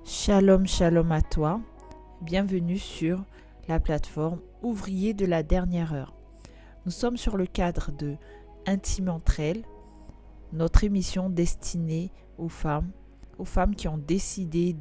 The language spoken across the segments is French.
Shalom, shalom à toi. Bienvenue sur la plateforme Ouvrier de la dernière heure. Nous sommes sur le cadre de Intime entre elles, notre émission destinée aux femmes qui ont décidé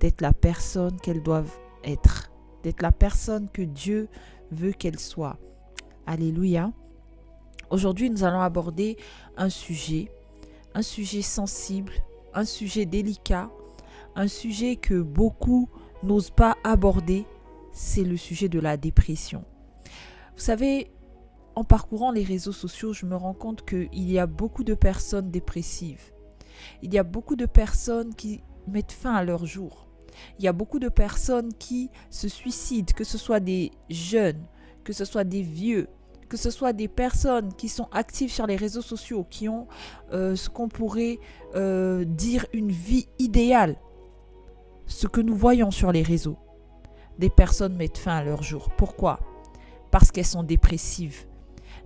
d'être la personne qu'elles doivent être, d'être la personne que Dieu veut qu'elles soient. Alléluia. Aujourd'hui, nous allons aborder un sujet sensible, un sujet délicat, un sujet que beaucoup n'osent pas aborder, c'est le sujet de la dépression. Vous savez, en parcourant les réseaux sociaux, je me rends compte qu'il y a beaucoup de personnes dépressives. Il y a beaucoup de personnes qui mettent fin à leur jour. Il y a beaucoup de personnes qui se suicident, que ce soit des jeunes, que ce soit des vieux, que ce soit des personnes qui sont actives sur les réseaux sociaux, qui ont ce qu'on pourrait dire une vie idéale. Ce que nous voyons sur les réseaux, des personnes mettent fin à leur jour. Pourquoi ? Parce qu'elles sont dépressives.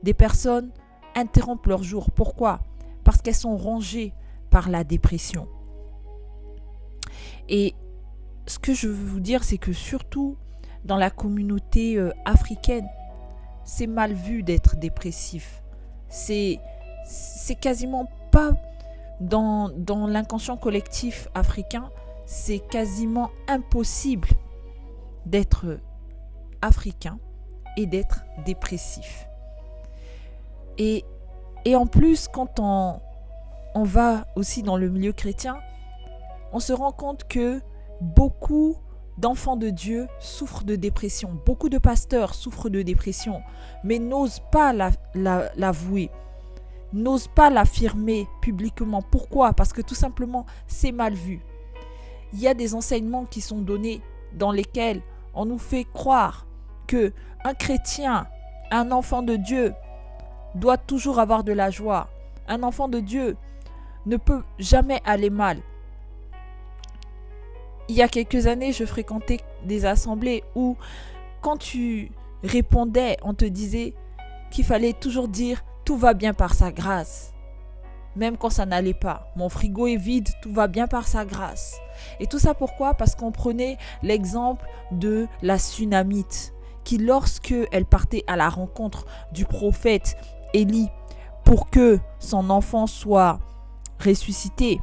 Des personnes interrompent leur jour. Pourquoi ? Parce qu'elles sont rongées par la dépression. Et ce que je veux vous dire, c'est que surtout dans la communauté africaine, c'est mal vu d'être dépressif. C'est quasiment pas dans l'inconscient collectif africain, c'est quasiment impossible d'être africain et d'être dépressif. Et en plus, quand on va aussi dans le milieu chrétien, on se rend compte que beaucoup d'enfants de Dieu souffrent de dépression. Beaucoup de pasteurs souffrent de dépression, mais n'osent pas l'avouer, n'osent pas l'affirmer publiquement. Pourquoi ? Parce que tout simplement, c'est mal vu. Il y a des enseignements qui sont donnés dans lesquels on nous fait croire que un chrétien, un enfant de Dieu, doit toujours avoir de la joie. Un enfant de Dieu ne peut jamais aller mal. Il y a quelques années, je fréquentais des assemblées où, quand tu répondais, on te disait qu'il fallait toujours dire « tout va bien par sa grâce ». Même quand ça n'allait pas. Mon frigo est vide, tout va bien par sa grâce. Et tout ça pourquoi ? Parce qu'on prenait l'exemple de la Sunamite, qui lorsque elle partait à la rencontre du prophète Élie pour que son enfant soit ressuscité,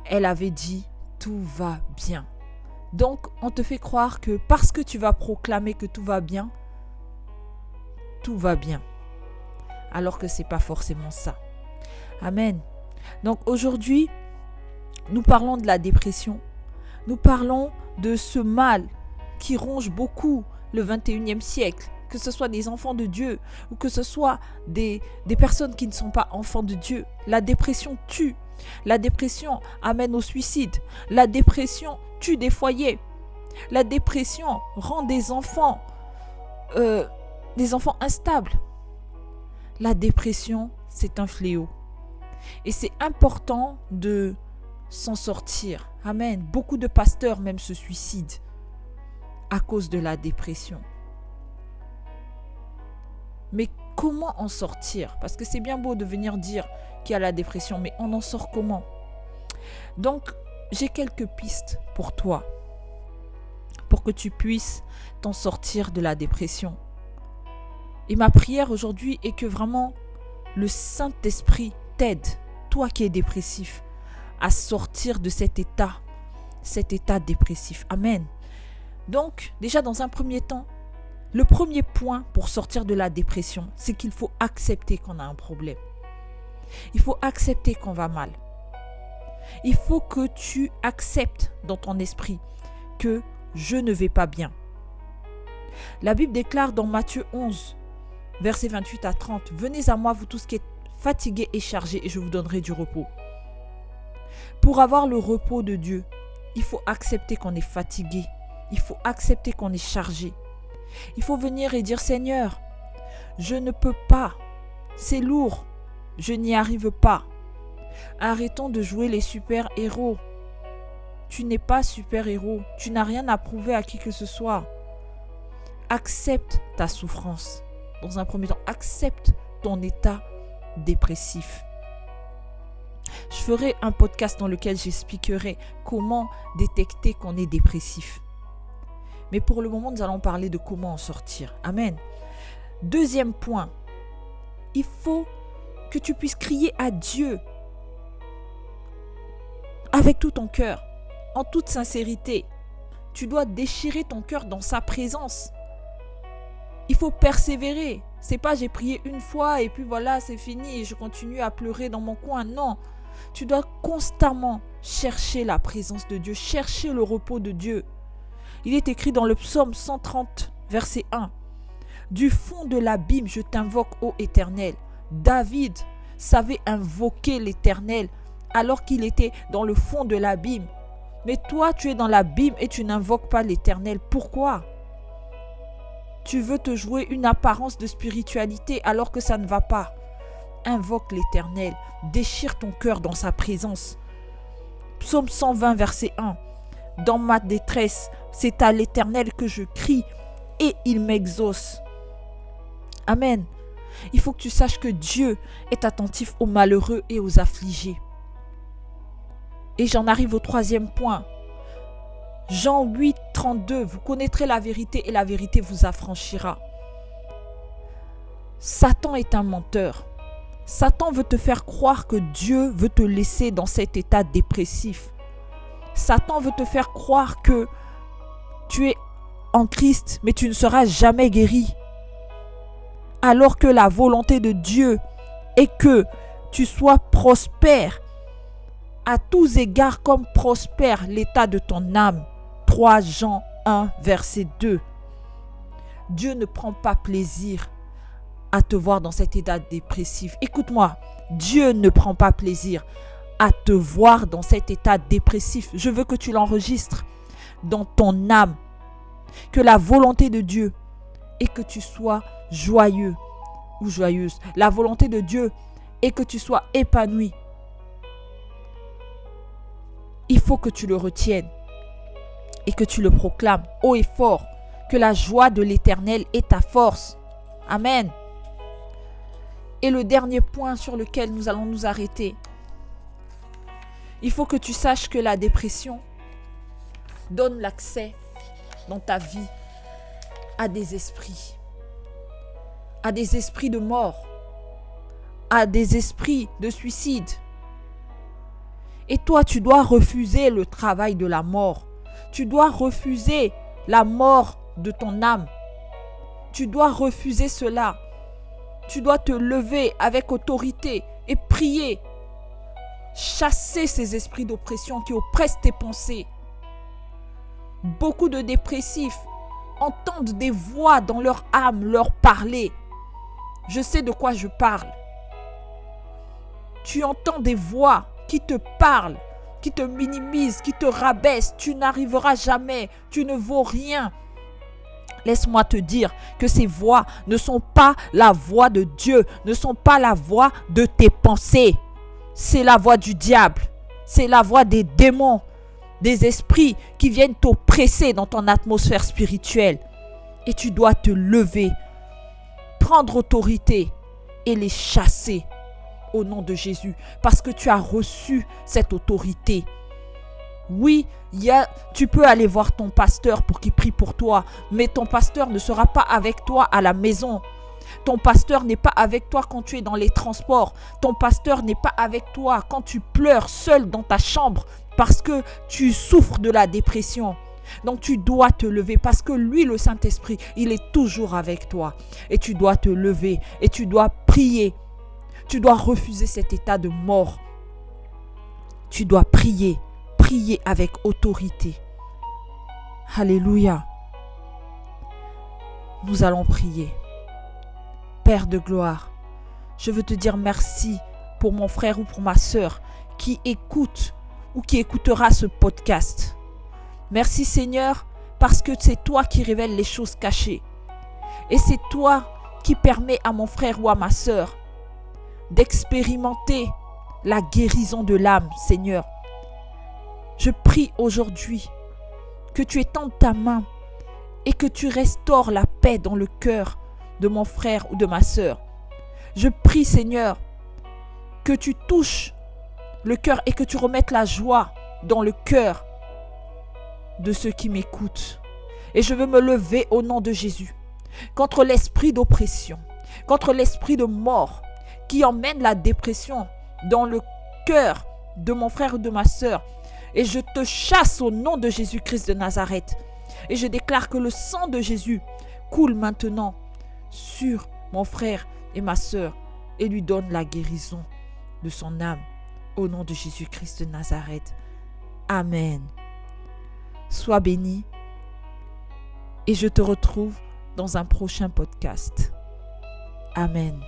elle avait dit « tout va bien ». Donc on te fait croire que parce que tu vas proclamer que tout va bien, alors que c'est pas forcément ça. Amen. Donc aujourd'hui, nous parlons de la dépression. Nous parlons de ce mal qui ronge beaucoup le 21e siècle. Que ce soit des enfants de Dieu ou que ce soit des personnes qui ne sont pas enfants de Dieu. La dépression tue. La dépression amène au suicide. La dépression tue des foyers. La dépression rend des enfants instables. La dépression, c'est un fléau. Et c'est important de s'en sortir. Amen. Beaucoup de pasteurs même se suicident à cause de la dépression. Mais comment en sortir ? Parce que c'est bien beau de venir dire qu'il y a la dépression, mais on en sort comment ? Donc, j'ai quelques pistes pour toi, pour que tu puisses t'en sortir de la dépression. Et ma prière aujourd'hui est que vraiment le Saint-Esprit t'aide, toi qui es dépressif, à sortir de cet état dépressif. Amen. Donc, déjà dans un premier temps, le premier point pour sortir de la dépression, c'est qu'il faut accepter qu'on a un problème. Il faut accepter qu'on va mal. Il faut que tu acceptes dans ton esprit que je ne vais pas bien. La Bible déclare dans Matthieu 11, versets 28 à 30, « Venez à moi, vous tous qui êtes fatigués et chargés, et je vous donnerai du repos. » Pour avoir le repos de Dieu, il faut accepter qu'on est fatigué. Il faut accepter qu'on est chargé. Il faut venir et dire « Seigneur, je ne peux pas. C'est lourd. Je n'y arrive pas. » Arrêtons de jouer les super-héros. Tu n'es pas super-héros. Tu n'as rien à prouver à qui que ce soit. Accepte ta souffrance. Dans un premier temps, accepte ton état dépressif. Je ferai un podcast dans lequel j'expliquerai comment détecter qu'on est dépressif. Mais pour le moment, nous allons parler de comment en sortir. Amen. Deuxième point, il faut que tu puisses crier à Dieu avec tout ton cœur, en toute sincérité. Tu dois déchirer ton cœur dans sa présence. Il faut persévérer. C'est pas j'ai prié une fois et puis voilà, c'est fini et je continue à pleurer dans mon coin. Non, tu dois constamment chercher la présence de Dieu, chercher le repos de Dieu. Il est écrit dans le psaume 130, verset 1. Du fond de l'abîme, je t'invoque, ô Éternel. David savait invoquer l'Éternel alors qu'il était dans le fond de l'abîme. Mais toi, tu es dans l'abîme et tu n'invoques pas l'Éternel. Pourquoi ? Tu veux te jouer une apparence de spiritualité alors que ça ne va pas. Invoque l'Éternel. Déchire ton cœur dans sa présence. Psaume 120, verset 1. Dans ma détresse, c'est à l'Éternel que je crie et il m'exauce. Amen. Il faut que tu saches que Dieu est attentif aux malheureux et aux affligés. Et j'en arrive au troisième point. Jean 8, 32. Vous connaîtrez la vérité et la vérité vous affranchira. Satan est un menteur. Satan veut te faire croire que Dieu veut te laisser dans cet état dépressif. Satan veut te faire croire que tu es en Christ, mais tu ne seras jamais guéri. Alors que la volonté de Dieu est que tu sois prospère à tous égards comme prospère l'état de ton âme. 3 Jean 1, verset 2. Dieu ne prend pas plaisir à te voir dans cet état dépressif. Écoute-moi, Dieu ne prend pas plaisir à te voir dans cet état dépressif. Je veux que tu l'enregistres dans ton âme. Que la volonté de Dieu est que tu sois joyeux ou joyeuse. La volonté de Dieu est que tu sois épanoui. Il faut que tu le retiennes et que tu le proclames haut et fort. Que la joie de l'Éternel est ta force. Amen. Et le dernier point sur lequel nous allons nous arrêter. Il faut que tu saches que la dépression donne l'accès dans ta vie à des esprits de mort, à des esprits de suicide. Et toi, tu dois refuser le travail de la mort. Tu dois refuser la mort de ton âme. Tu dois refuser cela. Tu dois te lever avec autorité et prier. Chasser ces esprits d'oppression qui oppressent tes pensées. Beaucoup de dépressifs entendent des voix dans leur âme leur parler. Je sais de quoi je parle. Tu entends des voix qui te parlent, qui te minimisent, qui te rabaissent. Tu n'arriveras jamais, tu ne vaux rien. Laisse-moi te dire que ces voix ne sont pas la voix de Dieu, ne sont pas la voix de tes pensées. C'est la voix du diable, c'est la voix des démons, des esprits qui viennent t'oppresser dans ton atmosphère spirituelle. Et tu dois te lever, prendre autorité et les chasser au nom de Jésus, parce que tu as reçu cette autorité. Oui, tu peux aller voir ton pasteur pour qu'il prie pour toi, mais ton pasteur ne sera pas avec toi à la maison. Ton pasteur n'est pas avec toi quand tu es dans les transports. Ton pasteur n'est pas avec toi quand tu pleures seul dans ta chambre parce que tu souffres de la dépression. Donc tu dois te lever parce que lui, le Saint-Esprit, il est toujours avec toi. Et tu dois te lever et tu dois prier. Tu dois refuser cet état de mort. Tu dois prier. Prier avec autorité. Alléluia. Nous allons prier. Père de gloire, je veux te dire merci pour mon frère ou pour ma sœur qui écoute ou qui écoutera ce podcast. Merci Seigneur parce que c'est toi qui révèles les choses cachées. Et c'est toi qui permets à mon frère ou à ma sœur d'expérimenter la guérison de l'âme, Seigneur. Je prie aujourd'hui que tu étendes ta main et que tu restaures la paix dans le cœur de mon frère ou de ma sœur. Je prie, Seigneur, que tu touches le cœur et que tu remettes la joie dans le cœur de ceux qui m'écoutent. Et je veux me lever au nom de Jésus contre l'esprit d'oppression, contre l'esprit de mort qui emmène la dépression dans le cœur de mon frère ou de ma sœur. Et je te chasse au nom de Jésus-Christ de Nazareth. Et je déclare que le sang de Jésus coule maintenant sur mon frère et ma sœur et lui donne la guérison de son âme. Au nom de Jésus-Christ de Nazareth. Amen. Sois béni et je te retrouve dans un prochain podcast. Amen.